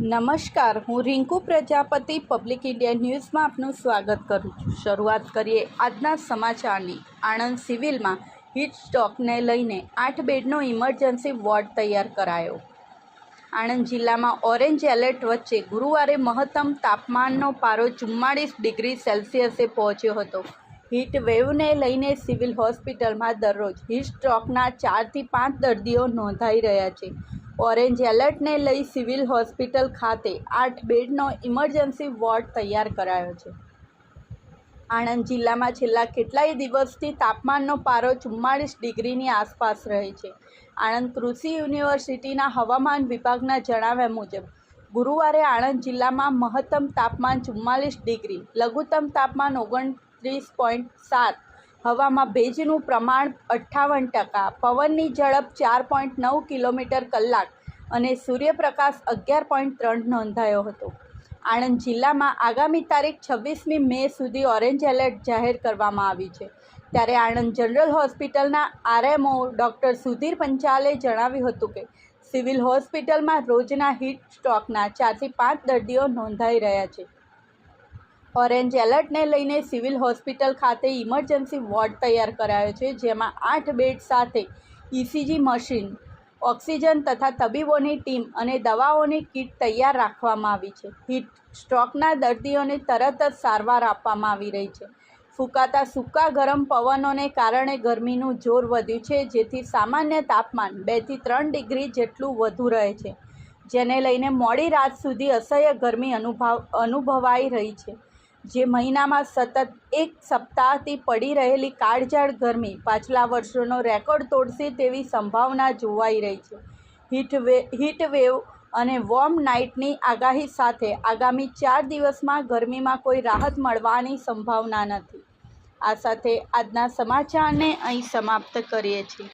નમસ્કાર, હું Rinku Prajapati public India ન્યૂઝમાં આપનું સ્વાગત કરું છું। શરૂઆત કરીએ આજના સમાચારની। આણંદ સિવિલમાં હીટ સ્ટ્રોકને લઈને 8 બેડનો ઇમરજન્સી વોર્ડ તૈયાર કરાયો। આણંદ જિલ્લામાં ઓરેન્જ એલર્ટ વચ્ચે ગુરુવારે મહત્તમ તાપમાનનો પારો 44 ડિગ્રી સેલ્સિયસે પહોંચ્યો હતો। હીટ વેવને લઈને સિવિલ હોસ્પિટલમાં દરરોજ હીટ સ્ટ્રોકના 4 થી 5 દર્દીઓ નોંધાઈ રહ્યા છે। ઓરેન્જ એલર્ટને લઈ સિવિલ હોસ્પિટલ ખાતે 8 બેડનો ઇમરજન્સી વોર્ડ તૈયાર કરાયો છે। આણંદ જિલ્લામાં છેલ્લા કેટલાય દિવસથી તાપમાનનો પારો 44 ડિગ્રીની આસપાસ રહે છે। આણંદ કૃષિ યુનિવર્સિટીના હવામાન વિભાગના જણાવ્યા મુજબ ગુરુવારે આણંદ જિલ્લામાં મહત્તમ તાપમાન 44 ડિગ્રી, લઘુત્તમ તાપમાન 29.7, હવામાં ભેજનું પ્રમાણ 58%, પવનની ઝડપ 4.9 કિલોમીટર કલાક અને સૂર્યપ્રકાશ 11.3 નોંધાયો હતો। આણંદ જિલ્લામાં આગામી તારીખ 26મી મે સુધી ઓરેન્જ એલર્ટ જાહેર કરવામાં આવ્યું છે। ત્યારે આણંદ જનરલ હોસ્પિટલના આરએમઓ ડૉક્ટર સુધીર પંચાલે જણાવ્યું હતું કે સિવિલ હોસ્પિટલમાં રોજના હીટ સ્ટ્રોકના 4 થી 5 દર્દીઓ નોંધાઈ રહ્યા છે। ઓરેન્જ એલર્ટને લઈને સિવિલ હોસ્પિટલ ખાતે ઇમરજન્સી વોર્ડ તૈયાર કરાયો છે, જેમાં 8 બેડ સાથે ઇસીજી મશીન, ઓક્સિજન તથા તબીબોની ટીમ અને દવાઓની કીટ તૈયાર રાખવામાં આવી છે। હીટ સ્ટ્રોકના દર્દીઓને તરત જ સારવાર આપવામાં આવી રહી છે। ફૂંકાતા સૂકા ગરમ પવનોને કારણે ગરમીનું જોર વધ્યું છે, જેથી સામાન્ય તાપમાન 2 થી 3 ડિગ્રી જેટલું વધુ રહે છે, જેને લઈને મોડી રાત સુધી અસહ્ય ગરમી અનુભવાઈ રહી છે। જે મહિનામાં સતત એક સપ્તાહથી પડી રહેલી કાળઝાળ ગરમી પાછલા વર્ષોનો રેકોર્ડ તોડશે તેવી સંભાવના જોવાઈ રહી છે। હીટ વેવ અને વોર્મ નાઇટની આગાહી સાથે આગામી 4 દિવસમાં ગરમીમાં કોઈ રાહત મળવાની સંભાવના નથી। આ સાથે આજના સમાચારને અહીં સમાપ્ત કરીએ છીએ।